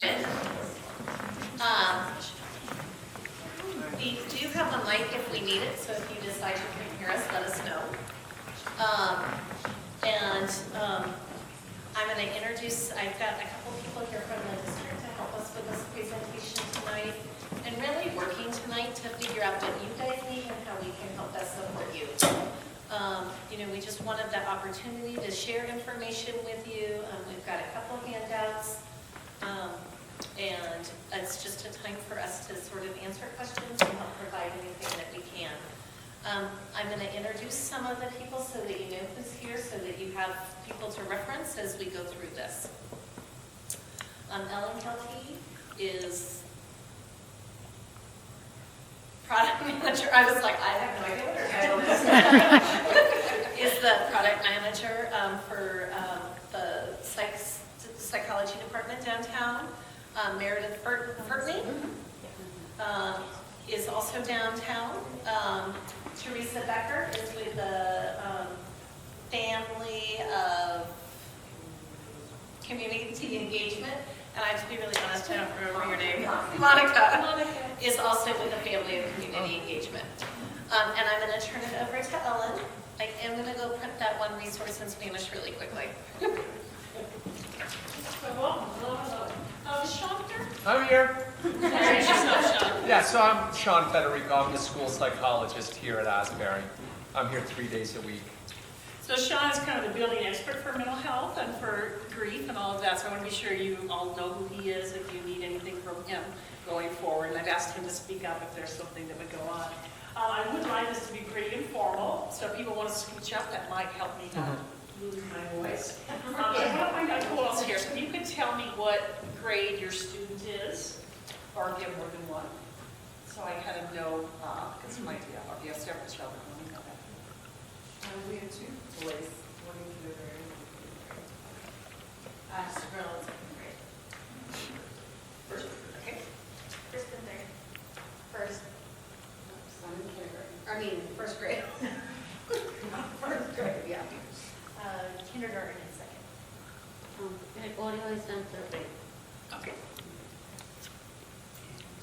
We do have a mic if we need it, so if you decide you can hear us, let us know. I'm going to introduce, I've got a couple people here from the district to help us with this presentation tonight, and really working tonight to figure out what you guys need and how we can help best support you. We just wanted that opportunity to share information with you. We've got a couple handouts. And it's just a time for us to sort of answer questions and help provide anything that we can. I'm going to introduce some of the people so that you know who's here, so that you have people to reference as we go through this. Ellen Kelty is product manager. I was like, I have no idea what her title is. Is the product manager for the psychology department downtown. Meredith Fertney is also downtown. Teresa Becker is with the family of community engagement. And I have to be really honest, I don't remember your name. Monica is also with the family of community engagement. And I'm going to turn it over to Ellen. I am going to go print that one resource in Spanish really quickly. Sean there? I'm here. Introduce yourself, Sean. Yeah, so I'm Sean Federico. I'm the school psychologist here at Asbury. I'm here 3 days a week. So Sean is kind of the building expert for mental health and for grief and all of that, so I want to be sure you all know who he is if you need anything from him going forward. And I've asked him to speak up if there's something that would go on. I would like this to be pretty informal, so if people want to scooch up, that might help me not lose my voice. I want to find out who else here. So if you could tell me what grade your student is, or give more than one, so I kind of know, because it might be, if you have several children, let me know that. We have two boys, one in kindergarten. Just a girl in second grade. First, okay. First and third. First. Son in kindergarten. I mean, first grade. First grade, yeah. Kindergarten and second. Gregorio is in third grade. Okay.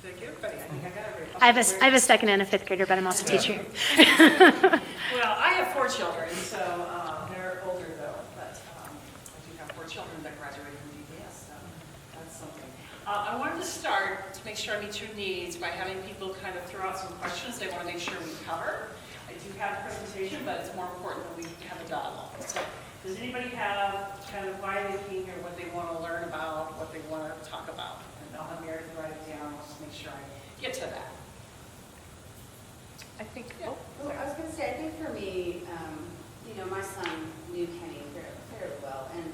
Thank you, everybody. I think I got everybody. I have a second and a fifth grader, but I'm also a teacher. Well, I have 4 children, so they're older though, but I do have 4 children that graduated from DPS, so that's something. I wanted to start to make sure I meet your needs by having people kind of throw out some questions they want to make sure we cover. I do have a presentation, but it's more important that we have a dialogue. So does anybody have kind of why they came here, what they want to learn about, what they want to talk about? And I'll have Meredith write it down. I'll just make sure I get to that. I think, Well, I was going to say, I think for me, my son knew Kenny fairly well, and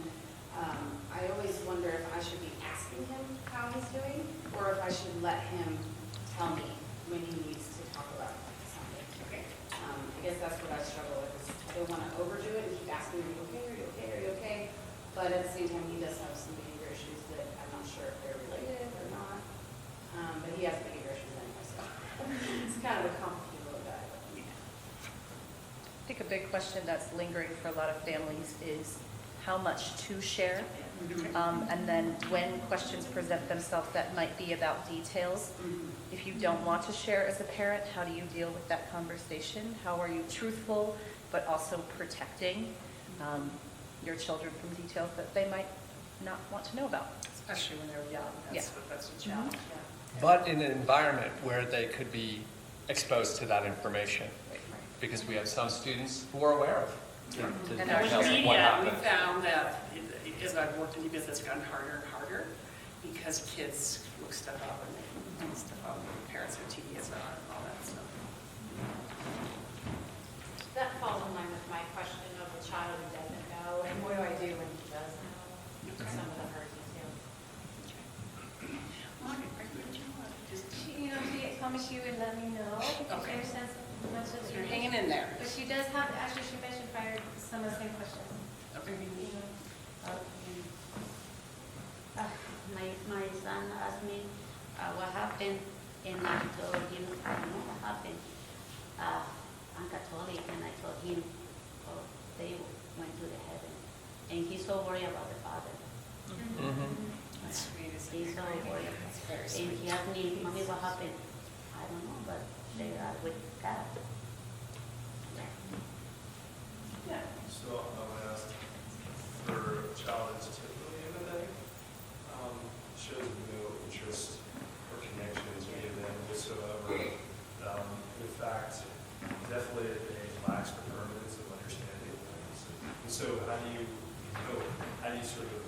I always wonder if I should be asking him how he's doing, or if I should let him tell me when he needs to talk about something. okay. I guess that's what I struggle with, is I don't want to overdo it and keep asking him, are you okay, are you okay? But at the same time, he does have some behavior issues that I'm not sure if they're related or not. But he has behavior issues anyway, so it's kind of a complicated little guy. I think a big question that's lingering for a lot of families is how much to share. And then when questions present themselves that might be about details, if you don't want to share as a parent, how do you deal with that conversation? How are you truthful, but also protecting your children from details that they might not want to know about? Especially when they're young. That's a challenge. Yeah. But in an environment where they could be exposed to that information, because we have some students who are aware of the And details with of what media, we happened. found that as I've worked in the business, it's gotten harder and harder because kids look stuff up and they look stuff up. Parents are tedious on it and all that stuff. That falls in line with my question of a child who doesn't know, and what do I do when he does know? Some of the hurt details. She promised you would let me know. Okay. She understands much of So you're hanging in there. But she does have, actually, she mentioned prior some of the same questions. Okay. My son asked me what happened, and I told him, I don't know what happened. I'm Catholic, and I told him, oh, they went to the heaven. And he's so worried about the father. Mm-hmm. That's sweet, isn't He's it? so worried. That's very And sweet. he asked me, Mommy, what happened? I don't know, but they are with God. Yeah. So I would ask for a child that's typically empathetic, shows no interest or connections or any of them whatsoever. In fact, definitely a lacks the permanence of understanding. And so how do you sort of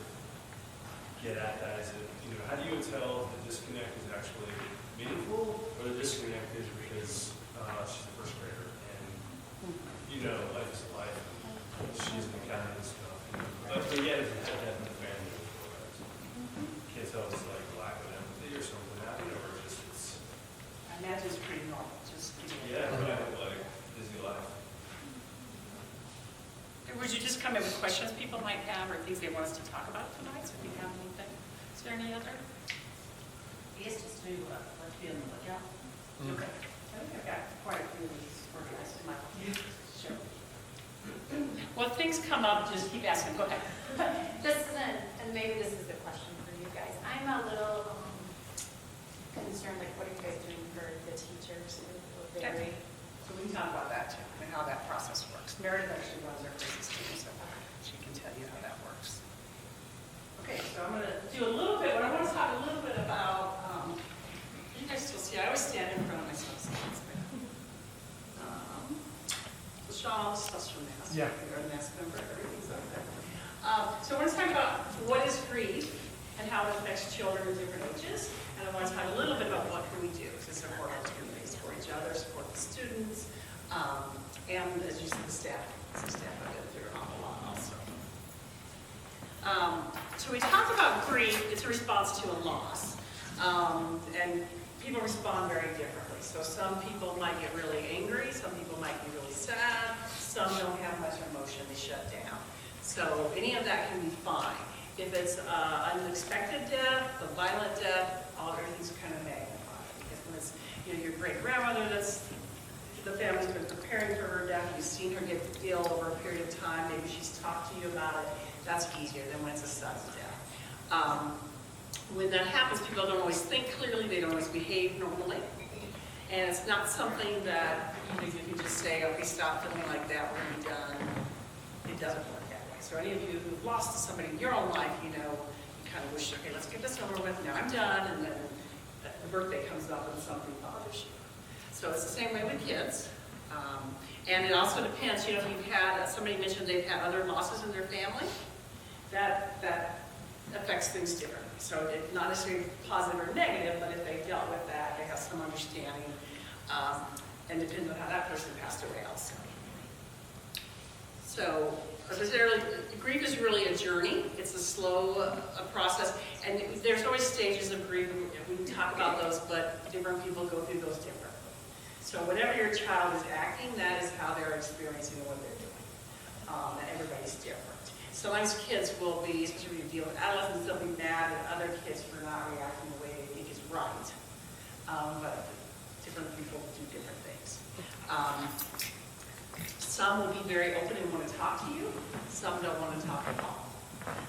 get at that? Is it, how do you tell the disconnect is actually meaningful or the disconnect is because she's a first grader and life is life. She's an accountant and stuff. But yet, if you had that in the family before, can't tell if it's like lack of empathy or something happened, or just it's. I imagine it's pretty normal, just giving it. Yeah, right, like busy life. Would you just come in with questions people might have or things they want us to talk about tonight? So if you have anything, is there any other? Yes, just to let you on the lookout. Okay. I think I've got quite a few of these organized in my computer. Sure. Well, things come up, just keep asking. Go ahead. This is and maybe this is the question for you guys. I'm a little concerned, like, what are you guys doing for the teachers? We're very, So we can talk about that too, and how that process works. Meredith actually runs our business team, so she can tell you how that works. Okay, so I'm going to do a little bit, I want to talk a little bit about, you guys still see, I always stand in front of myself. So that's good. So Sean, all this stuff's from Mass. Yeah. You're a Mass member, everything's up there. So I want to talk about what is grief and how it affects children of different ages. And I want to talk a little bit about what can we do to support our students, support each other, support the students, and as you see, the staff. The staff are going through an awful lot also. So we talked about grief. It's a response to a loss. And people respond very differently. So some people might get really angry. Some people might be really sad. Some don't have much emotion. They shut down. So any of that can be fine. If it's unexpected death, a violent death, everything's kind of magnified. Because when it's your great grandmother, that's the family's been preparing for her death. You've seen her get ill over a period of time. Maybe she's talked to you about it. That's easier than when it's a sudden death. When that happens, people don't always think clearly. They don't always behave normally. And it's not something that you can just say, okay, stop feeling like that, we're going to be done. It doesn't work that way. So any of you who've lost somebody in your own life, you kind of wish, okay, let's get this over with. Now I'm done. And then the birthday comes up and something bothers you. So it's the same way with kids. And it also depends, if you've had, somebody mentioned they've had other losses in their family, that affects things differently. So it's not necessarily positive or negative, but if they dealt with that, they have some understanding, and depends on how that person passed away also. So grief is really a journey. It's a slow process, and there's always stages of grief. We can talk about those, but different people go through those differently. So whatever your child is acting, that is how they're experiencing what they're doing. And everybody's different. Sometimes kids will be, especially when you deal with adolescents, they'll be mad at other kids for not reacting the way they think is right. But different people do different things. Some will be very open and want to talk to you. Some don't want to talk at all.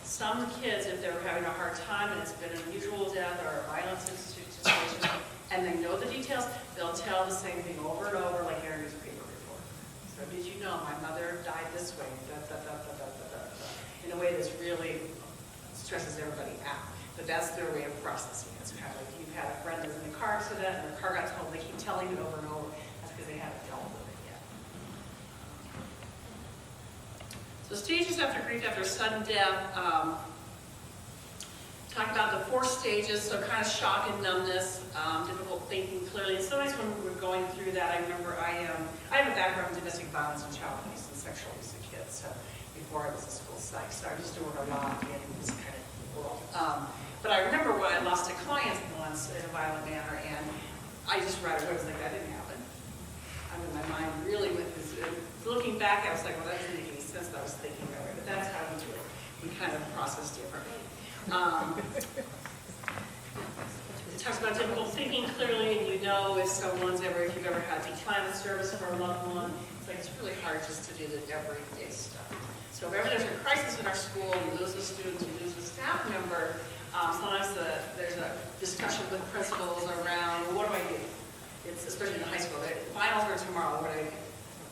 Some kids, if they're having a hard time and it's been an unusual death or a violent situation, and they know the details, they'll tell the same thing over and over like their newspaper report. So did you know my mother died this way, in a way that's really stresses everybody out. But that's their way of processing it. It's kind of like you've had a friend that's in a car accident and their car got totaled, they keep telling it over and over. That's because they haven't dealt with it yet. So stages after grief, after sudden death, talk about the 4 stages, so kind of shock and numbness, difficult thinking clearly. And sometimes when we're going through that, I remember I have a background in domestic violence and child abuse and sexual abuse of kids. So before I was a school psych, so I used to work a lot in this kind of world. But I remember when I lost a client once in a violent manner, and I just right away was like, that didn't happen. I mean, my mind really went this. Looking back, I was like, well, that doesn't make any sense that I was thinking that way. But that's how we do it. We kind of process differently. It talks about difficult thinking clearly, and if you've ever had decline of service for a loved one, it's really hard just to do the everyday stuff. So if ever there's a crisis in our school, you lose a student, you lose a staff member, Sometimes there's a discussion with principals around, well, what do I do? It's especially in the high school, finals are tomorrow, what do I do?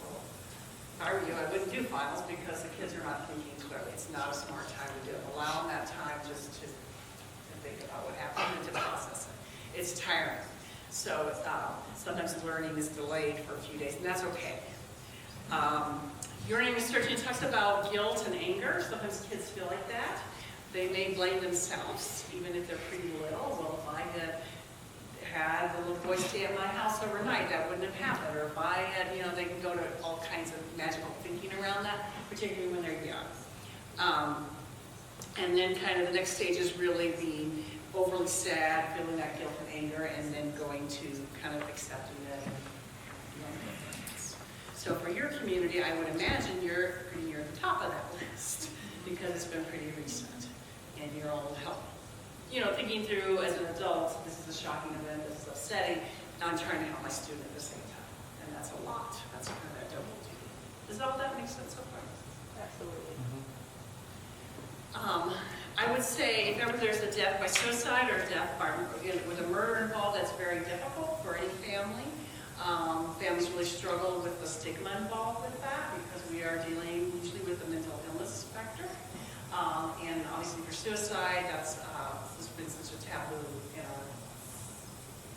Well, if I were you, I wouldn't do finals because the kids are not thinking clearly. It's not a smart time to do it. Allow them that time just to think about what happened and to process it. It's tiring. So sometimes learning is delayed for a few days, and that's okay. Your name research talks about guilt and anger. Sometimes kids feel like that. They may blame themselves, even if they're pretty little. Well, if I had the little boy stay at my house overnight, that wouldn't have happened. Or if I had, they can go to all kinds of magical thinking around that, particularly when they're young. And then kind of the next stage is really being overly sad, feeling that guilt and anger, and then going to kind of accepting it. So for your community, I would imagine you're pretty near the top of that list because it's been pretty recent. And you're all help. Thinking through as an adult, this is a shocking event, this is upsetting, now I'm trying to help my student at the same time. And that's a lot. That's kind of that double duty. Does all that make sense so far? Absolutely. I would say if ever there's a death by suicide or death by, with a murder involved, that's very difficult for any family. Families really struggle with the stigma involved with that because we are dealing usually with the mental illness spectrum. And obviously for suicide, that's has been such a taboo in our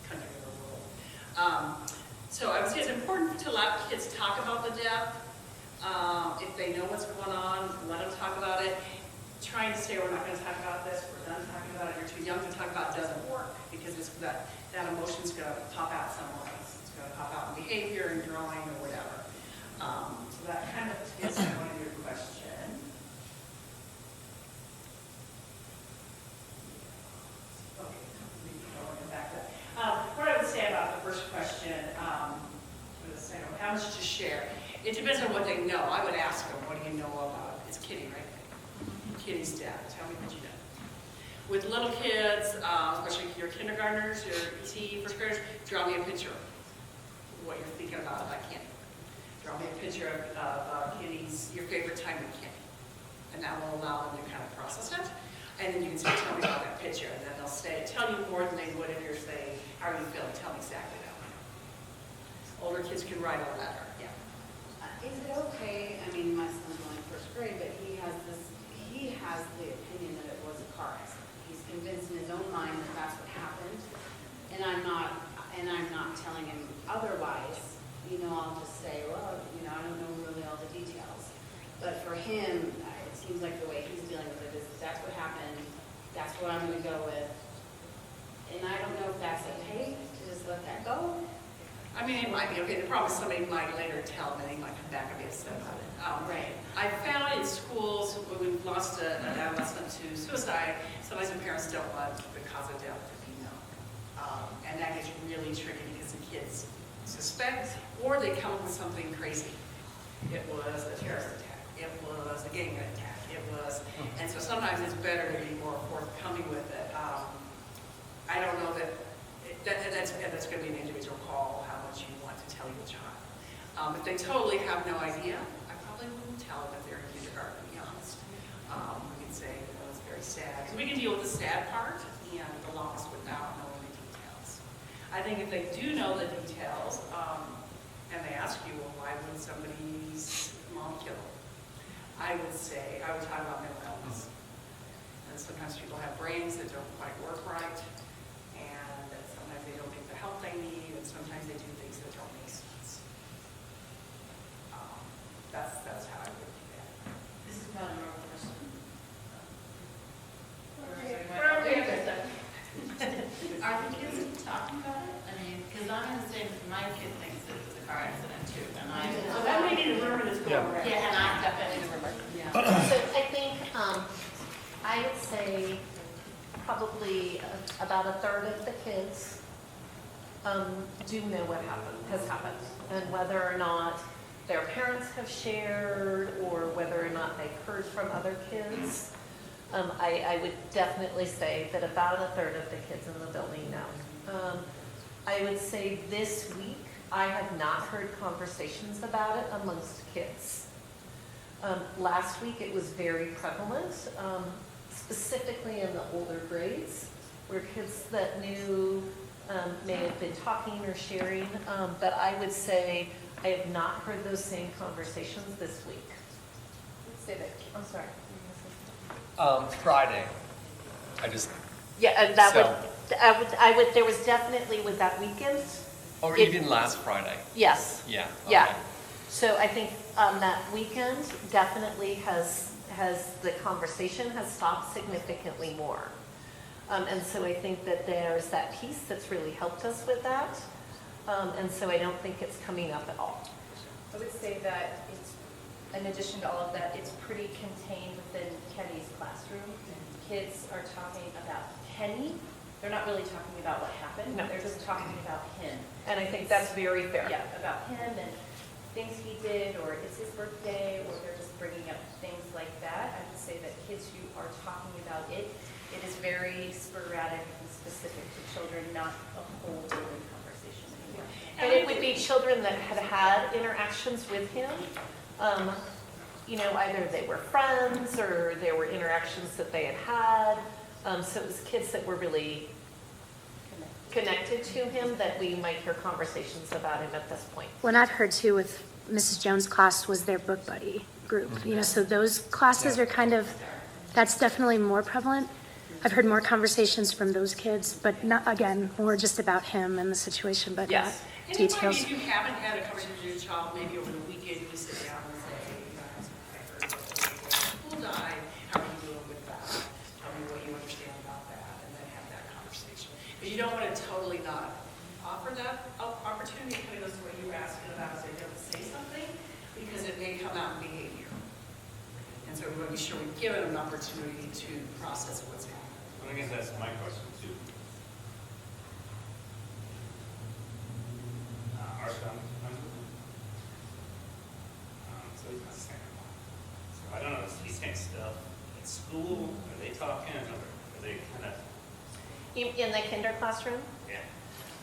country and our world. So I would say it's important to let kids talk about the death. If they know what's going on, let them talk about it. Trying to say we're not going to talk about this, we're done talking about it, you're too young to talk about it doesn't work because it's that emotion's going to pop out somewhere else. It's going to pop out in behavior and drawing or whatever. So that kind of is one of your questions. What I would say about the first question, how much to share? It depends on what they know. I would ask them, what do you know about? It's Kitty, right? Kitty's death. Tell me what you know. With little kids, especially your kindergartners, your ET first graders, draw me a picture of what you're thinking about Kitty. Draw me a picture of Kitty's, your favorite time with Kitty. And that will allow them to kind of process it. And then you can say, tell me about that picture. And then they'll tell you more than they would if you're saying, how are you feeling? Tell me exactly that. Older kids can write a letter. Yeah. Is it okay? I mean, my son's only first grade, but he has the opinion that it was a car accident. He's convinced in his own mind that that's what happened. And I'm not telling him otherwise. I'll just say, well, I don't know really all the details. But for him, it seems like the way he's dealing with it is that's what happened, that's what I'm going to go with. And I don't know if that's okay to just let that go. I mean, it might be okay. The problem is somebody might later tell them and they might come back and be upset about it. Right. I found in schools when we've lost an adolescent to suicide, sometimes the parents don't want the cause of death to be known. And that gets really tricky because the kids suspect or they come up with something crazy. It was a terrorist attack. It was a gang attack. And so sometimes it's better to be more forthcoming with it. I don't know that's going to be an individual call how much you want to tell your child. If they totally have no idea, I probably wouldn't tell them if they're in kindergarten, to be honest. We can say, it's very sad. Because we can deal with the sad part and the loss without knowing the details. I think if they do know the details, and they ask you, well, why would somebody's mom kill them? I would talk about mental illness. And sometimes people have brains that don't quite work right, and sometimes they don't get the help they need, and sometimes they do things that don't make sense. That's how I would do that. This is not a normal question. Are the kids talking about it? I mean, because I'm in the same, my kid thinks that it's a car accident too, and So that may be the rumor that's going around. yeah, and I definitely remember. So I think, I would say probably about a third of the kids do know what has happened. And whether or not their parents have shared or whether or not they've heard from other kids, I would definitely say that about a third of the kids in the building know. I would say this week, I have not heard conversations about it amongst kids. Last week, it was very prevalent. specifically in the older grades, where kids that knew may have been talking or sharing, but I would say I have not heard those same conversations this week. Say that, I'm sorry. Friday, I just, Yeah, and that So- would, there was definitely with that weekend, or It- even last Friday, yes. yeah. Yeah, okay. so I think that weekend definitely has the conversation has stopped significantly more. And so I think that there's that piece that's really helped us with that. And so I don't think it's coming up at all. I would say that it's, in addition to all of that, it's pretty contained within Kenny's classroom. Kids are talking about Kenny. They're not really talking about what happened. No. They're just talking about him. And I think that's very fair. Yeah, about him and things he did, or it's his birthday, or they're just bringing up things like that. I would say that kids who are talking about it, it is very sporadic and specific to children, not a whole daily conversation anymore. And it would be children that had had interactions with him. Either they were friends or there were interactions that they had had. So it was kids that were really connected to him that we might hear conversations about him at this point. What I've heard too with Mrs. Jones' class was their book buddy group. So those classes are that's definitely more prevalent. I've heard more conversations from those kids, but not, again, more just about him and the situation, but not Yes. And details. if you haven't had a conversation with your child, maybe over the weekend, you sit down and say, hey, guys, I heard school died, how are you doing with that? Tell me what you understand about that, and then have that conversation. Because you don't want to totally not offer that opportunity, kind of goes to what you were asking about, is they don't say something, because it may come out in behavior. And so we want to be sure we give them an opportunity to process what's happening. I guess that's my question too. Our son, so he's not saying a lot. So I don't know, is he saying stuff at school? Are they talking? Or are they kind of, In the kinder classroom? yeah?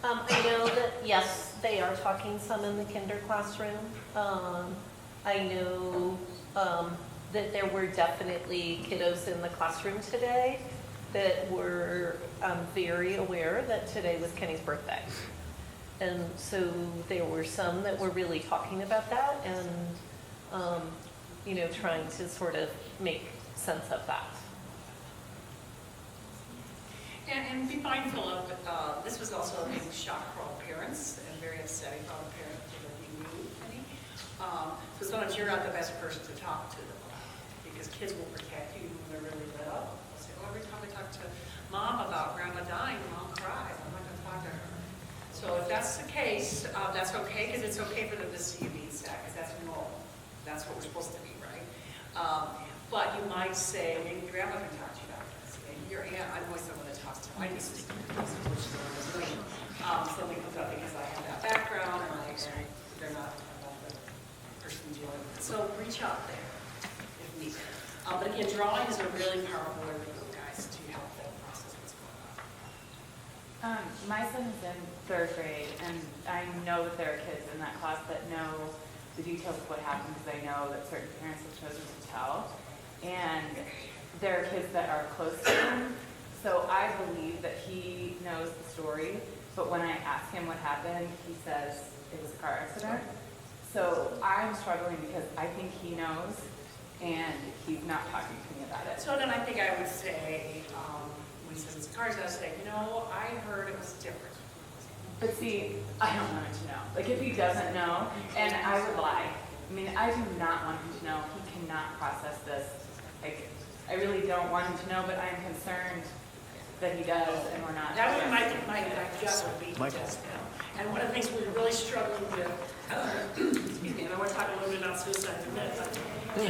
I know that, yes, they are talking some in the kinder classroom. I know that there were definitely kiddos in the classroom today that were very aware that today was Kenny's birthday. And so there were some that were really talking about that and, trying to sort of make sense of that. And be mindful of, this was also a big shock for all parents and very upsetting for all the parents that we knew any. So sometimes you're not the best person to talk to them because kids will protect you when they're really little. They'll say, every time I talk to mom about grandma dying, mom cries. I'm not going to talk to her. So if that's the case, that's okay because it's okay for them to see you being sad because that's normal. That's what we're supposed to be, right? But you might say, maybe grandma can talk to you about this. Maybe your aunt, I'm always someone that talks to my nieces. Something comes up because I have that background and they're not the person dealing with it. So reach out there if needed. But again, drawings are really powerful way to go, guys, to help them process what's going on. My son's in 3rd grade, and I know that there are kids in that class that know the details of what happened because I know that certain parents have chosen to tell. And there are kids that are close to him, so I believe that he knows the story, but when I ask him what happened, he says it was a car accident. So I'm struggling because I think he knows, and he's not talking to me about it. So then I think I would say, when he says it's a car accident, I say, I heard it was different. But see, I don't want him to know. Like, if he doesn't know, and I would lie. I mean, I do not want him to know. He cannot process this. Like, I really don't want him to know, but I'm concerned that he does, and we're not. That would my gut would be just now. And one of the things we're really struggling with, excuse me, and I want to talk a little bit about suicide in a minute,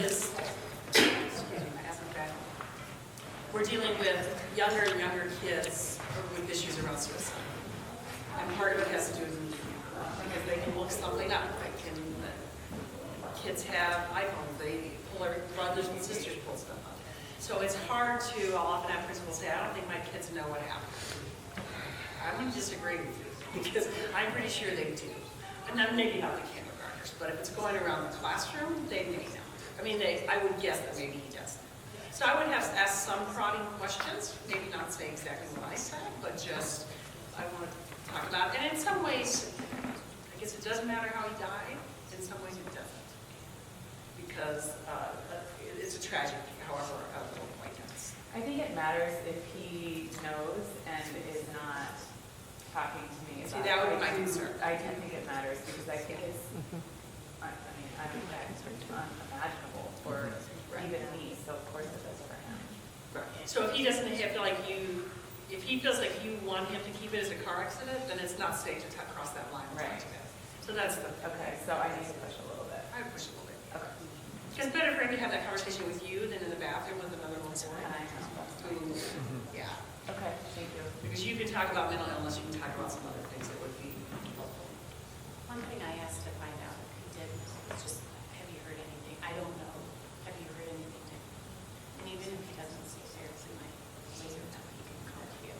is, excuse me, my asthma back. We're dealing with younger and younger kids with issues around suicide. And part of it has to do with media, because they can look something up. Kids have iPhones, they pull their brothers and sisters pull stuff up. So it's hard to, I'll often have principals say, I don't think my kids know what happened. I'm going to disagree with you, because I'm pretty sure they do. And then maybe not the kindergartners, but if it's going around the classroom, they may know. I mean, I would guess that maybe he does. So I would have asked some prodding questions, maybe not say exactly what I said, but just, I want to talk about, and in some ways, I guess it doesn't matter how he died, in some ways it doesn't. Because it's a tragedy, however, a little acquaintance. I think it matters if he knows and is not talking to me See, about that would be it. my concern. I do think it matters because I think it's, I mean, I think that's unimaginable for even me, so of course it does for him. So if he doesn't feel like if he feels like you want him to keep it as a car accident, then it's not safe to cross that line. Right. So that's the, Okay, so I need to push a little bit. I would push a little bit. Okay. It's better for him to have that conversation with you than in the bathroom with another little boy. And I know. Ooh, yeah. Okay, thank you. Because you can talk about mental illness, you can talk about some other things that would be helpful. One thing I asked to find out if he did was just, have you heard anything? I don't know. Have you heard anything? And even if he doesn't say serious, it might later know he can come to you.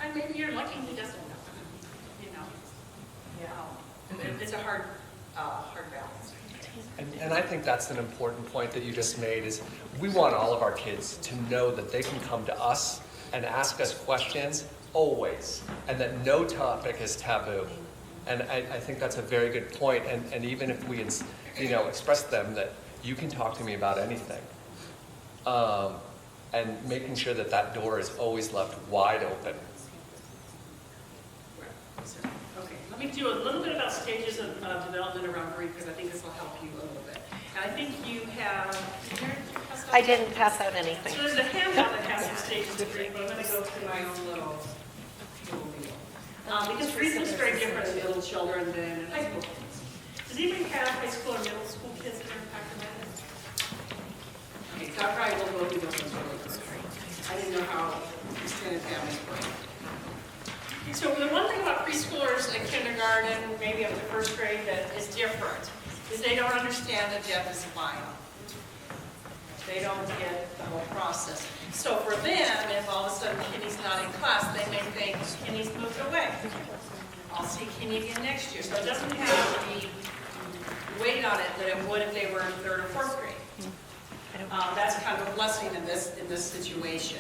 And maybe you're lucky he doesn't know, you know. Yeah. It's a hard balance. And I think that's an important point that you just made is we want all of our kids to know that they can come to us and ask us questions always, and that no topic is taboo. And I think that's a very good point. And even if we, express to them that you can talk to me about anything, and making sure that that door is always left wide open. Okay, let me do a little bit about stages of development around grief, because I think this will help you a little bit. And I think you have, I didn't pass out anything. so there's a handout that has some stages of grief, but I'm going to go through my own little deal. Because grief is very different in little children than in high school kids. Does anybody have high school or middle school kids that are impacted by this? Okay, so I probably will go through those ones really quick. I didn't know how extended families work. So the one thing about preschoolers and kindergarten, maybe up to first grade, that is different, is they don't understand that death is final. They don't get the whole process. So for them, if all of a sudden Kenny's not in class, they may think Kenny's moved away. I'll see Kenny again next year. So it doesn't have the weight on it that it would if they were in third or fourth grade. That's kind of a blessing in this situation.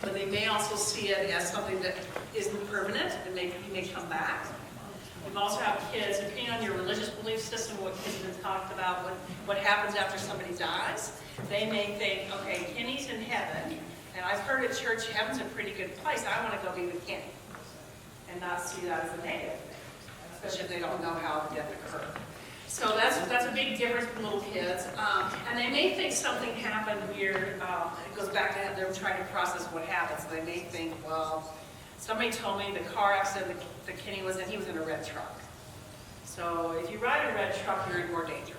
But they may also see it as something that isn't permanent, and he may come back. We've also have kids, depending on your religious belief system, what kids have been talked about, what happens after somebody dies, they may think, okay, Kenny's in heaven, and I've heard at church heaven's a pretty good place, I want to go be with Kenny. And not see that as a negative thing, especially if they don't know how the death occurred. So that's a big difference with little kids. And they may think something happened weird. It goes back to them trying to process what happened. So they may think, well, somebody told me the car accident that Kenny was in, he was in a red truck. So if you ride a red truck, you're in more danger.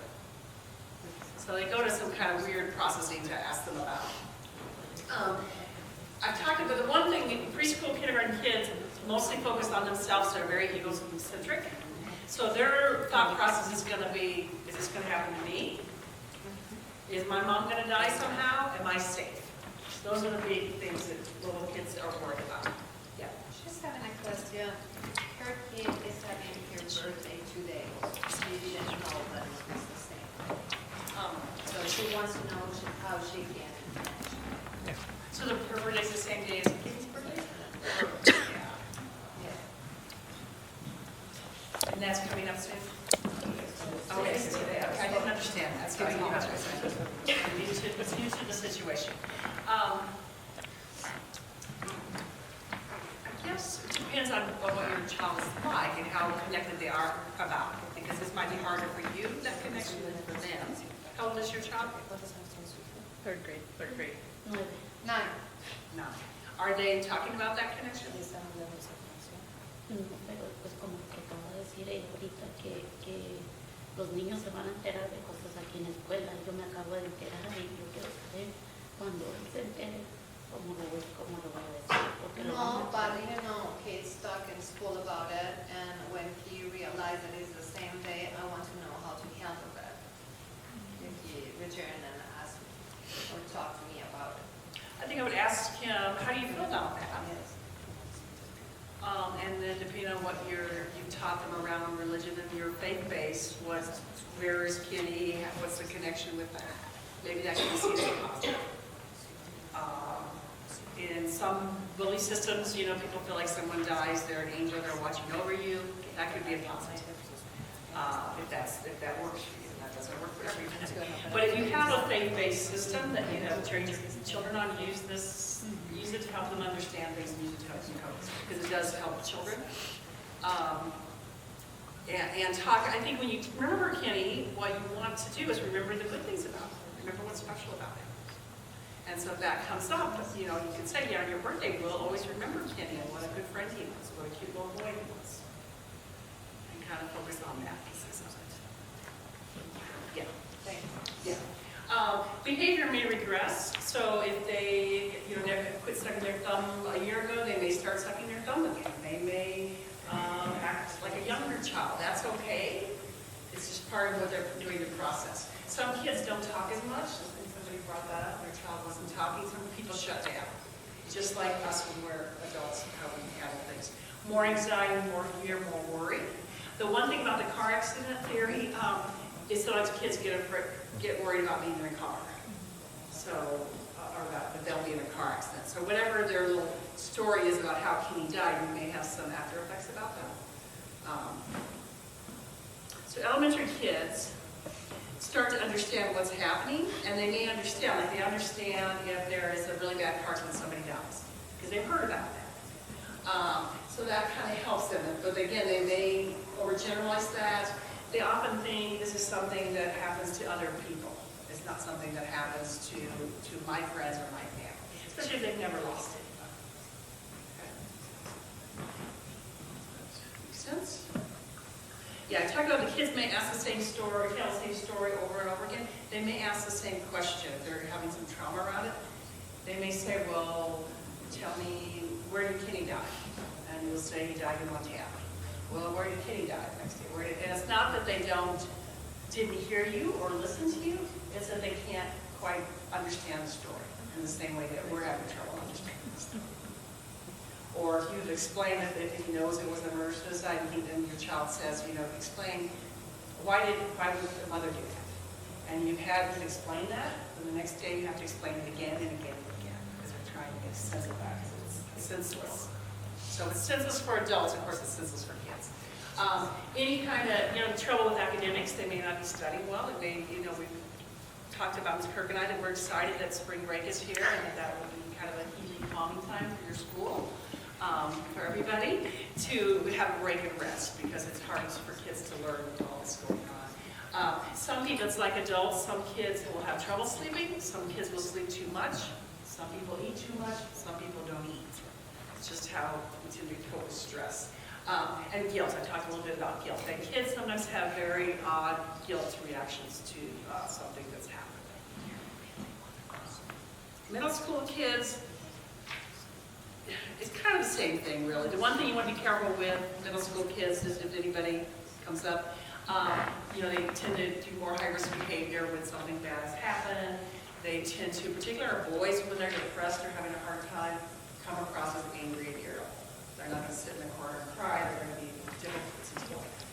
So they go to some kind of weird processing to ask them about. I've talked about the one thing, preschool, kindergarten kids mostly focus on themselves. They're very egocentric. So their thought process is going to be, is this going to happen to me? Is my mom going to die somehow? Am I safe? Those are the big things that little kids are worried about. Yeah. Just having a question. Her kid is having her birthday today. She didn't know that it was the same. So she wants to know how she can. So her birthday's the same day as Kitty's birthday? And that's coming up soon? Okay, so I didn't understand that. So it's new to the situation. I guess it depends on what your child is like and how connected they are about it, because this might be harder for you, that connection, than for them. How old is your child? Third grade. 9. No. Are they talking about that connection? No, pero pues como te acabo de decir ella ahorita que los niños se van a enterar de cosas aquí en la escuela. Yo me acabo de enterar y yo quiero saber cuando él se entere cómo lo voy a decir. Porque No, but kids talk in school about it, and when he realizes it is the same day, I want to know how to handle that. If he return and ask or talk to me about it. I think I would ask him, how do you feel about that? And then depending on what you've taught them around religion and your faith base, where is Kitty, what's the connection with that? maybe that can be seen as a positive. In some belief systems, you know, people feel like someone dies, they're an angel, they're watching over you. That could be a positive, if that works for you. That doesn't work for everyone. But if you have a faith-based system that you have trained your children on, use it to help them understand things, use it to help them cope, because it does help children. And talk, I think when you remember Kenny, what you want to do is remember the good things about him. Remember what's special about him. And so if that comes up, you know, you can say, yeah, on your birthday, we'll always remember Kenny and what a good friend he was, what a cute little boy he was. And kind of focus on that piece of it. Yeah. Thanks. Yeah. Behavior may regress. So if they, you know, never quit sucking their thumb a year ago, they may start sucking their thumb again. They may act like a younger child. That's okay. It's just part of what they're doing the process. Some kids don't talk as much. I think somebody brought that up. Their child wasn't talking. Some people shut down. Just like us when we're adults, how we handle things. More anxiety, more fear, more worry. The one thing about the car accident theory is sometimes kids get worried about being in a car. So, or that they'll be in a car accident. So whatever their little story is about how Kenny died, we may have some after effects about that. So elementary kids start to understand what's happening, and they may understand, like they understand if there is a really bad car when somebody dies, because they've heard about that. So that kind of helps them. But again, they may overgeneralize that. They often think this is something that happens to other people. It's not something that happens to my friends or my family, especially if they've never lost anybody. Okay. Makes sense? Yeah, I talked about the kids may ask the same story, tell the same story over and over again. They may ask the same question if they're having some trauma around it. They may say, well, tell me, where did Kenny die? And you'll say he died in Montana. Well, where did Kenny die next day? And it's not that they didn't hear you or listen to you, it's that they can't quite understand the story in the same way that we're having trouble understanding the story. Or if you've explained it, if he knows it was a murder-suicide, and your child says, you know, explain, why would the mother do that? And you've had to explain that, and the next day you have to explain it again and again and again, because we're trying to get sense of that, because it's senseless. So it's senseless for adults, of course it's senseless for kids. Any kind of, you know, trouble with academics, they may not be studying well. It may, you know, we've talked about Ms. Kirk and I that we're excited that spring break is here and that will be kind of a healing, calming time for your school, for everybody, to have a break and rest, because it's hard for kids to learn all that's going on. Some people, it's like adults, some kids will have trouble sleeping, some kids will sleep too much, some people eat too much, some people don't eat. It's just how we tend to cope with stress. And guilt, I talked a little bit about guilt. And kids sometimes have very odd guilt reactions to something that's happened. Middle school kids, it's kind of the same thing, really. The one thing you want to be careful with middle school kids is if anybody comes up, you know, they tend to do more high-risk behavior when something bad has happened. They tend to, particularly our boys, when they're depressed or having a hard time, come across as angry and irritable. They're not going to sit in the corner and cry. They're going to be difficult to deal with.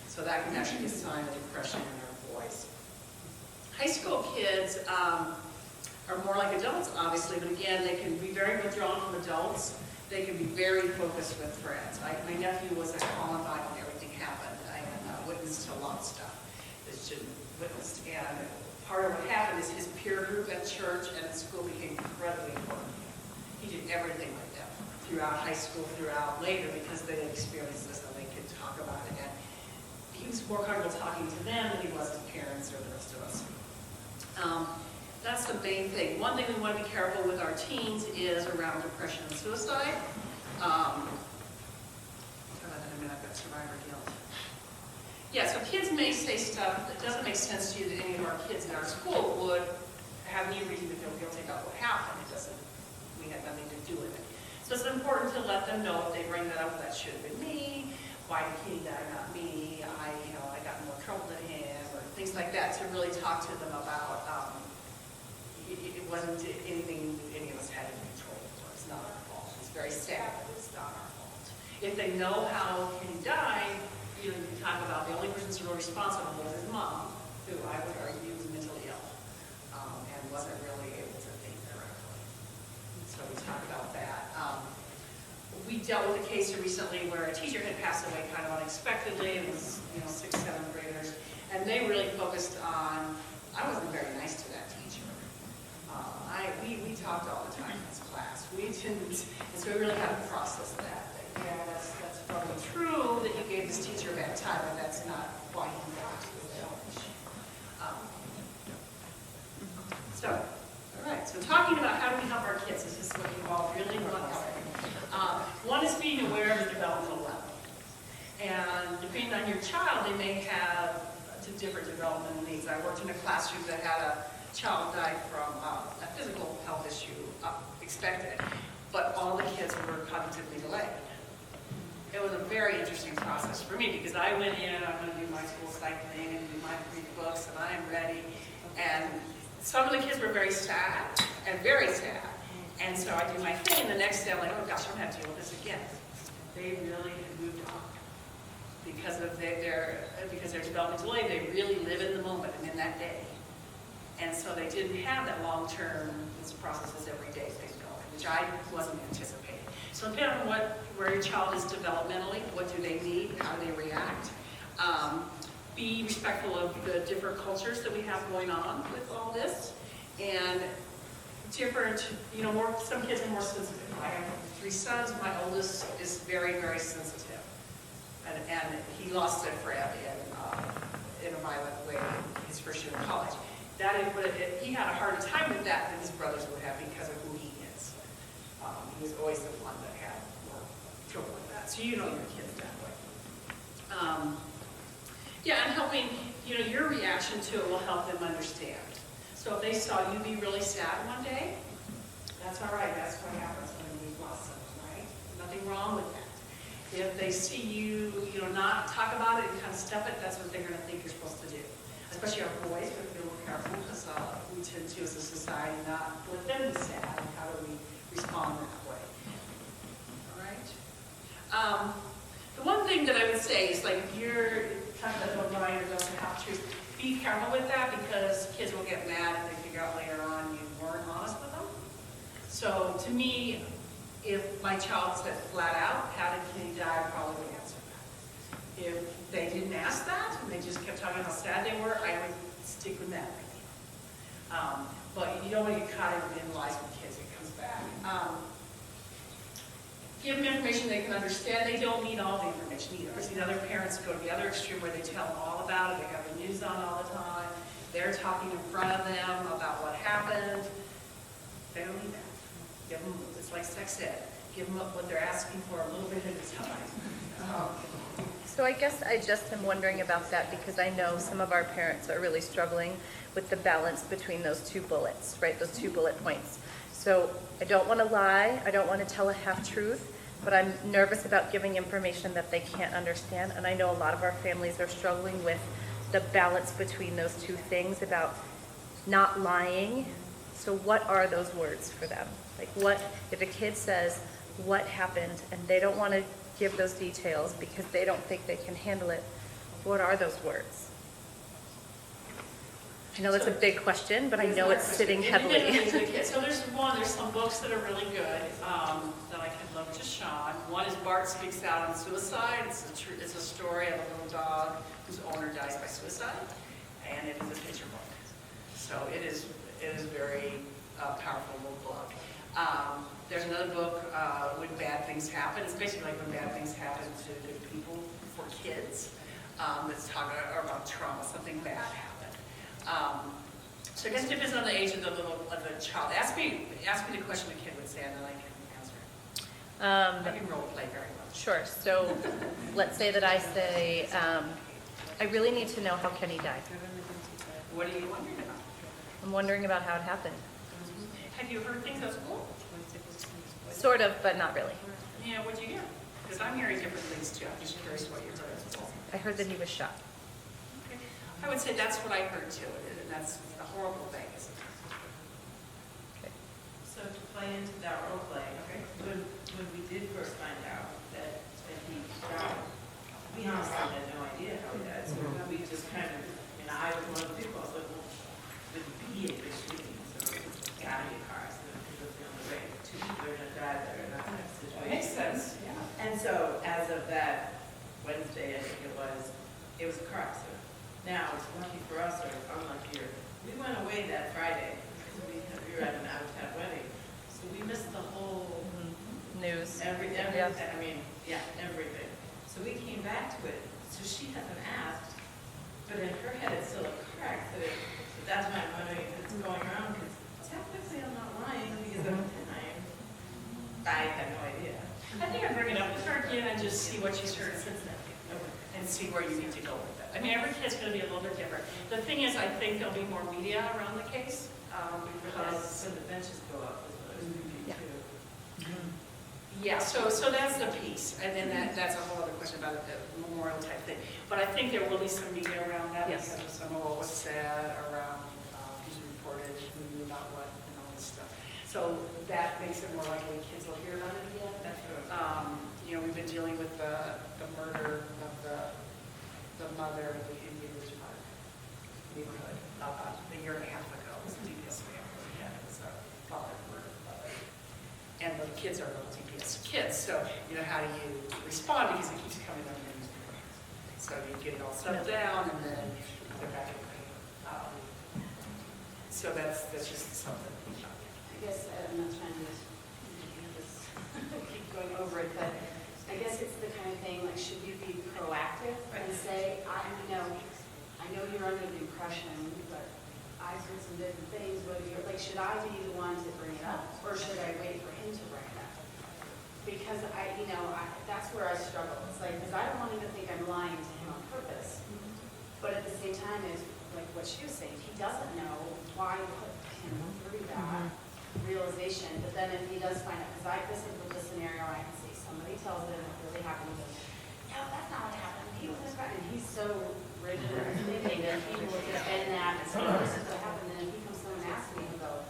So that can actually be a sign of depression in our boys. High school kids are more like adults, obviously, but again, they can be very withdrawn from adults. They can be very focused with friends. My nephew was at Columbine when everything happened. I witnessed a lot of stuff that shouldn't witnessed. And part of what happened is his peer group at church and at school became incredibly important. He did everything with them throughout high school, throughout later, because they had experienced this and they could talk about it. And he was more comfortable talking to them than he was to parents or the rest of us. That's the main thing. One thing we want to be careful with our teens is around depression and suicide. I've got survivor guilt. Yeah, so kids may say stuff that doesn't make sense to you that any of our kids in our school would have any reason to feel guilty about what happened. We had nothing to do with it. So it's important to let them know if they bring that up, that should have been me. Why did he die, not me? I got in more trouble than him, or things like that, to really talk to them about it wasn't anything that any of us had any control over. It's not our fault. It's very sad, but it's not our fault. If they know how he died, you can talk about the only person who's really responsible is his mom, who I would argue was mentally ill. wasn't really able to think correctly. So we talked about that. We dealt with a case recently where a teacher had passed away kind of unexpectedly. It was, 6th, 7th graders. And they really focused on, I wasn't very nice to that teacher. We talked all the time in this class. We didn't, and so we really had to process that. Yeah, that's probably true that you gave this teacher a bad time, but that's not why he got to the village. So, all right, so talking about how do we help our kids, this is what you all really want to help. One is being aware of the developmental level. And depending on your child, they may have different developmental needs. I worked in a classroom that had a child died from a physical health issue, expected, but all the kids were cognitively delayed. It was a very interesting process for me because I went in, I'm going to do my school cycling and do my 3 books, and I am ready. And some of the kids were very sad, and so I do my thing, and the next day I'm like, oh gosh, I'm going to have to deal with this again. They really had moved on. Because of their development delay, they really live in the moment and in that day. And so they didn't have that long-term processes every day thing going, which I wasn't anticipating. So depending on where your child is developmentally, what do they need, how do they react. Be respectful of the different cultures that we have going on with all this. And different, some kids are more sensitive. I have 3 sons, my oldest is very, very sensitive. And he lost a friend in a violent way his first year of college. He had a harder time with that than his brothers would have because of who he is. He was always the one that had more trouble with that. So you know your kids that way. And helping, your reaction to it will help them understand. So if they saw you be really sad one day, that's all right. That's what happens when we lost someone, right? Nothing wrong with that. If they see you, not talk about it and kind of stuff it, that's what they're going to think you're supposed to do. Especially our boys, we have to be a little careful because we tend to, as a society, not let them be sad. And how do we respond that way? All right. The one thing that I would say is, like, if you're talking about lying or doesn't have truth, be careful with that because kids will get mad if they figure out later on you weren't honest with them. So to me, if my child said flat out, how did Kenny die, I probably would answer that. If they didn't ask that, and they just kept talking about how sad they were, I would stick with that idea. But you don't want to get caught in lies with kids, it comes back. Give them information they can understand. They don't need all the information either. I've seen other parents go to the other extreme where they tell them all about it, they have the news on all the time, they're talking in front of them about what happened. They don't need that. Give them, it's like sex ed. Give them what they're asking for a little bit at a time. So I guess I just am wondering about that because I know some of our parents are really struggling with the balance between those 2 bullets, right? Those 2 bullet points. So I don't want to lie. I don't want to tell a half-truth, but I'm nervous about giving information that they can't understand. And I know a lot of our families are struggling with the balance between those 2 things about not lying. So what are those words for them? Like, what if a kid says what happened and they don't want to give those details because they don't think they can handle it? What are those words? I know that's a big question, but I know it's sitting heavily. So there's some books that are really good that I could love to Sean. One is Bart Speaks Out on Suicide. It's a story of a little dog whose owner dies by suicide, and it is a picture book. So it is very powerful little book. There's another book, When Bad Things Happen. It's basically like when bad things happen to good people for kids. That's talking about trauma, something bad happened. So I guess it depends on the age of the child. Ask me the question a kid would say, and then I can answer it. I can role play very well. Sure. So let's say that I say, I really need to know how Kenny died. What are you wondering about? I'm wondering about how it happened. Have you heard things at school? Sort of, but not really. Yeah, what'd you hear? Because I'm hearing different things too. I'm just curious what you heard at school. I heard that he was shot. Okay. I would say that's what I heard too, and that's a horrible thing, isn't it? Okay. So to play into that role play, when we did first find out that he died, we honestly had no idea how he died. So we just kind of, I was one of the people, I was like, well, would he have been shooting? So gotta be a car accident because it's the only way. Two people are gonna die there in that type of situation. Makes sense, yeah. And so as of that Wednesday, I think it was a car accident. Now, it's lucky for us or unlucky, or we went away that Friday because we were at an out-of-town wedding. So we missed the whole News. everything. Yeah. I mean, yeah, everything. So we came back to it. So she hasn't asked, but in her head it's still a car accident. So that's why I'm wondering if it's going around because technically I'm not lying because of the time. I have no idea. I think I'd bring it up with her again and just see what she's heard since then. And see where you need to go with it. I mean, every kid's gonna be a little bit different. The thing is, I think there'll be more media around the case, because, So the benches go up as well as we do too. yeah, so that's the piece. And then that's a whole other question about the memorial type thing. But I think there will be some media around that Yes. because of some of what was said around who's reported, who knew about what, and all this stuff. So that makes it more likely kids will hear about it again. That's good. You know, we've been dealing with the murder of the mother of the Indian Ridge Park neighborhood about a year and a half ago. It was a DPS family, yeah, it was a father murdered mother. And the kids are little DPS kids, so, you know, how do you respond because it keeps coming up in the newspaper. So you get it all settled down and then they're back in the paper. So that's just something. I guess I'm not trying to just keep going over it, but I guess it's the kind of thing, like, should you be proactive and say, I know you're under the impression, but I've heard some different things, whether you're, like, should I be the one to bring it up, or should I wait for him to bring it up? Because that's where I struggle. It's like, because I don't want him to think I'm lying to him on purpose. But at the same time, is like what she was saying, he doesn't know why you put him through that realization. But then if he does find out, because this is the scenario I can see, somebody tells him it really happened, he goes, no, that's not what happened. He was his friend. And he's so rigid or thinking that he will defend that and say, this is what happened. And then he comes home and asks me, he'll go,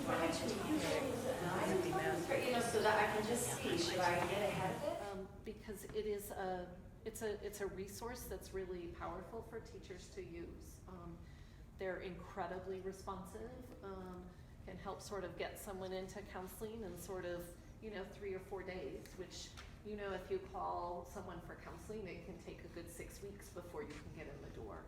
why didn't you use it? And I didn't tell him straight, so that I can just see, should I get ahead of it? Because it's a resource that's really powerful for teachers to use. They're incredibly responsive, can help sort of get someone into counseling in sort of, 3 or 4 days, which, if you call someone for counseling, it can take a good 6 weeks before you can get in the door.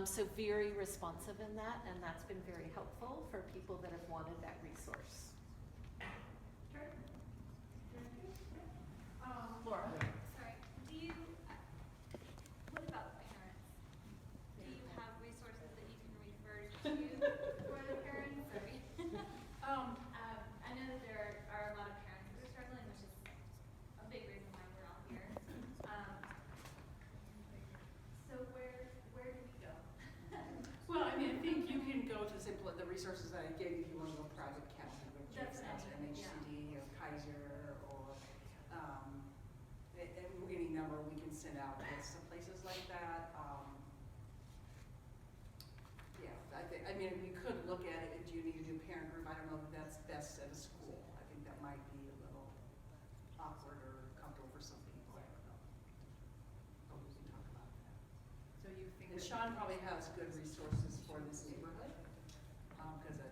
So very responsive in that, and that's been very helpful for people that have wanted that resource. Laura? Sorry, what about parents? Do you have resources that you can refer to for the parents? I know that there are a lot of parents that are struggling, which is a big reason why we're all here. So where do we go? Well, I mean, I think you can go to the resources that I gave you if you want to go private counseling, with That's what I mean, MHCD or Kaiser or any number we can send out lists of places like that. Yeah, I mean, we could look at it. Do you need a new parent group? I don't know if that's best at a school. I think that might be a little awkward or comfortable for some people. I don't know. But we can talk about that. So you think? And Sean probably has good resources for this neighborhood, because the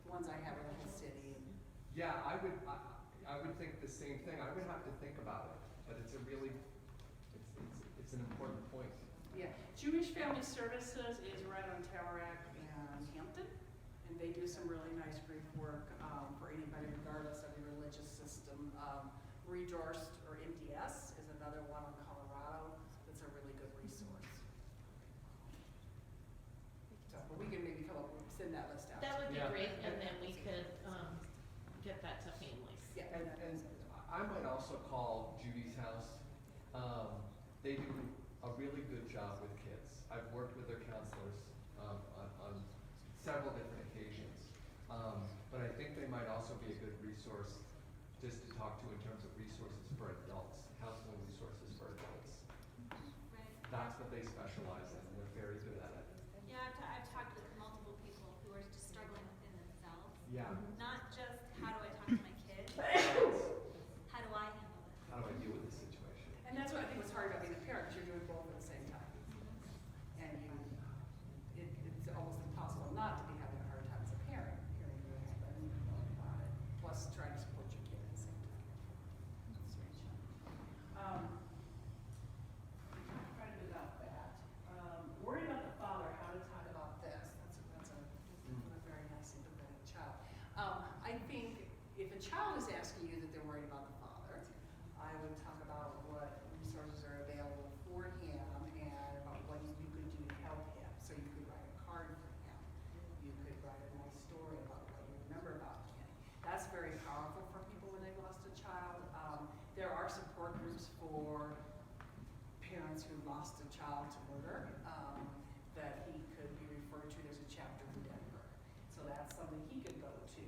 ones I have are the whole city. Yeah, I would think the same thing. I would have to think about it, but it's an important point. Yeah, Jewish Family Services is right on Towerack and Hampton, and they do some really nice grief work for anybody regardless of your religious system. Redorst or MDS is another one in Colorado that's a really good resource. So but we can maybe send that list out. That would be Yeah. great, and then we could get that to families. Yeah. And I might also call Judy's house. They do a really good job with kids. I've worked with their counselors on several different occasions. But I think they might also be a good resource just to talk to in terms of resources for adults, counseling resources for adults. Right. That's what they specialize in, and they're very good at it. Yeah, I've talked with multiple people who are just struggling within themselves. Yeah. Not just how do I talk to my kids, how do I handle it? How do I deal with this situation? And that's what I think was hard about being a parent, because you're doing both at the same time. And it's almost impossible not to be having a hard time as a parent, hearing the a child is asking you that they're worried about the father, I would talk about what resources are available for him and about what you could do to help him. So you could write a card for him. You could write a nice story about what you remember about him. That's very powerful for people when they've lost a child. There are support groups for parents who lost a child to murder that he could be referred to. There's a chapter in Denver. So that's something he could go to.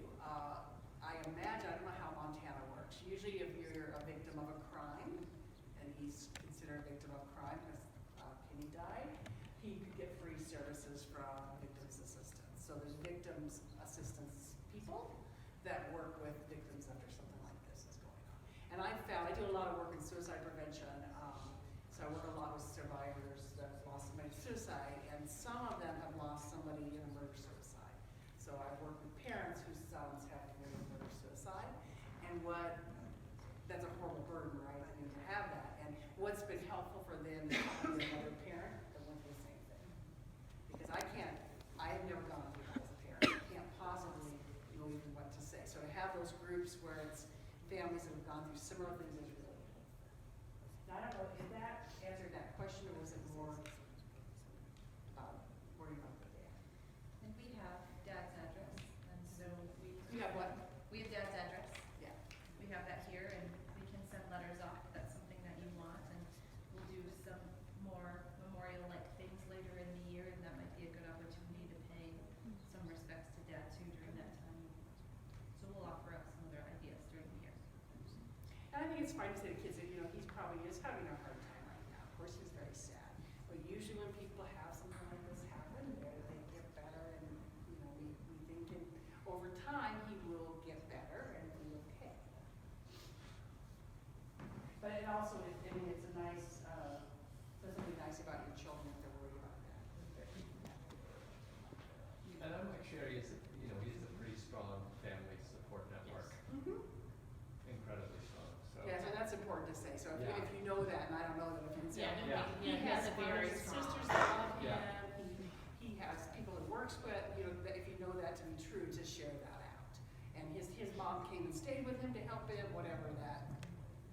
I imagine, I don't know how Montana works. Usually if you're a victim of a crime, and he's considered a victim of crime because Kenny died, he could get free services from victims assistance. So there's victims assistance people that work with victims after something like this is going on. And I found, I do a lot of work in suicide prevention, so I work a lot with survivors that have lost somebody to suicide, and some of them have lost somebody in a murder-suicide. So I work with parents whose sons have committed murder-suicide, and that's a horrible burden, right, I mean, to have that. And what's been helpful for them is having another parent that went through the same thing. Because I have never gone through that as a parent. I can't possibly know even what to say. So to have those groups where it's families that have gone through similar things is really helpful. Now, I don't know, if that answered that question, or was it more about worrying about the dad? And we have Dad's address, and so You have what? we have Dad's address. Yeah. We have that here, and we can send letters off if that's something that you want, and we'll do some more memorial-like things later in the year, and that might be a good opportunity to pay some respects to Dad too during that time. So we'll offer up some other ideas during the year. And I think it's fine to say to kids that, you know, he's probably is having a hard time right now. Of course, he's very sad. But usually when people have something like this happen, they get better, and, you know, we think over time he will get better and be okay. But it also, I mean, it's a nice, says something nice about your children if they're worried about that. And I'm like Sherry, is he has a pretty strong family support network. Mm-hmm. Incredibly strong. So Yeah, so that's important to say. So Yeah. if you know that, and I don't know that if you can say, Yeah. he has brothers and sisters that love him. He has people he works with. You know, that if you know that to be true, to share that out. And his mom came and stayed with him to help him, whatever that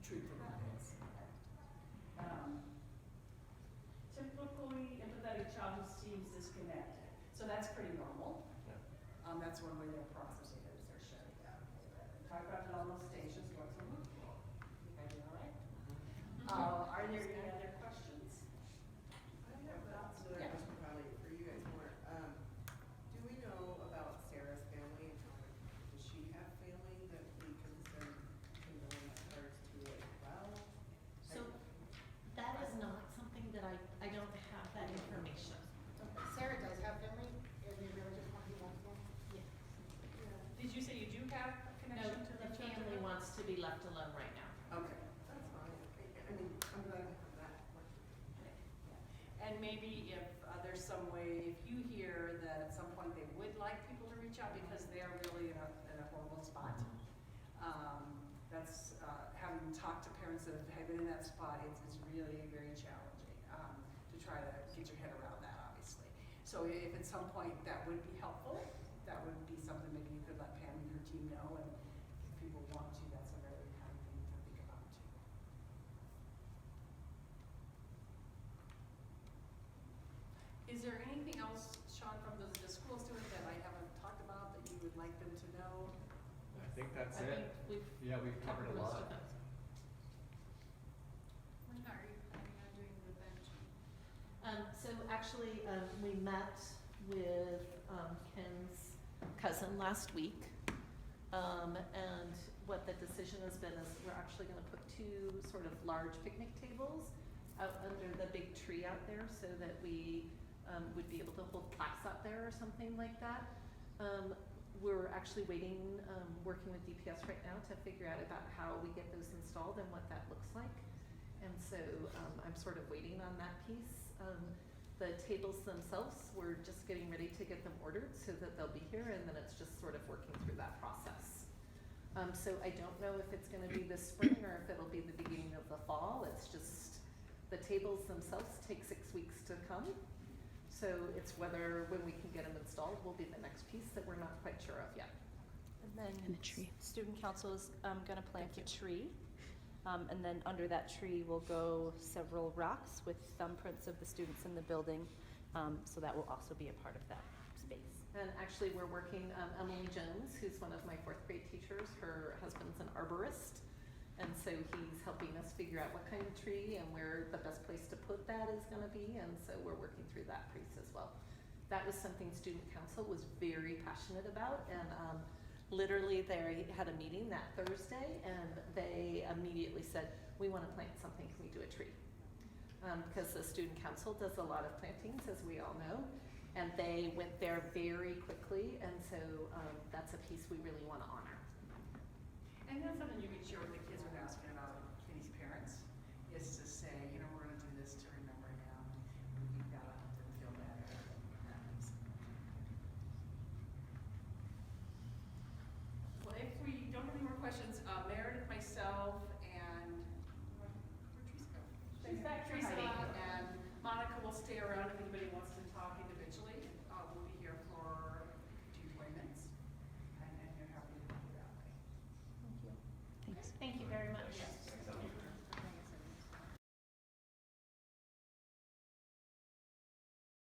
truth of that is. Typically, empathetic child who seems disconnected. So that's pretty normal. Yeah. That's one way they're processing it, is they're shutting down. Talk about it on those stations. What's the look for? You guys doing all right? Are there any other questions? I have another Yeah. question probably for you guys more. Do we know about Sarah's family? Does she have family that we can send letters to as well? So that is not something that I don't have that information. Sarah does have family in the religious one he wants one? Yeah. Did you say you do have a No, connection to the the church? family wants to be left alone right now. Okay, that's fine. I mean, I'm glad I have that. And maybe if there's some way, if you hear that at some point they would like people to reach out because they're really in a horrible spot. That's, having talked to parents that have been in that spot, it's really very challenging to try to get your head around that, obviously. So if at some point that would be helpful, that would be something maybe you could let Pam and her team know, and if people want to, that's a very kind of thing to think about too. Is there anything else, Sean, from the schools doing that I haven't talked about that you would like them to know? I think that's I it. think We've covered a most lot. of it. When are you planning on doing the bench? So actually, we met with Ken's cousin last week. And what the decision has been is we're actually gonna put 2 sort of large picnic tables out under the big tree out there so that we would be able to hold class out there or something like that. We're actually waiting, working with DPS right now to figure out about how we get those installed and what that looks like. And so I'm sort of waiting on that piece. The tables themselves, we're just getting ready to get them ordered so that they'll be here, and then it's just sort of working through that process. So I don't know if it's gonna be this spring or if it'll be the beginning of the fall. It's just, the tables themselves take 6 weeks to come. So it's whether, when we can get them installed, will be the next piece that we're not quite sure of yet. And And then a tree. student council is gonna plant a tree. And then under that tree will go several rocks with thumbprints of the students in the building. So that will also be a part of that space. And actually, we're working, Emily Jones, who's one of my fourth grade teachers, her husband's an arborist. And so he's helping us figure out what kind of tree and where the best place to put that is gonna be. And so we're working through that piece as well. That was something student council was very passionate about. And literally, they had a meeting that Thursday and they immediately said, we wanna plant something, can we do a tree? Because the student council does a lot of plantings, as we all know. And they went there very quickly, and so that's a piece we really want to honor. And that's something you can share with the kids without asking about Kenny's parents, is to say, you know, we're gonna do this to remember him, and you've gotta help them feel better. Well, if we don't have any more questions, Meredith, myself, and where'd Teresa go? She's back for Teresa hiding. and Monica will stay around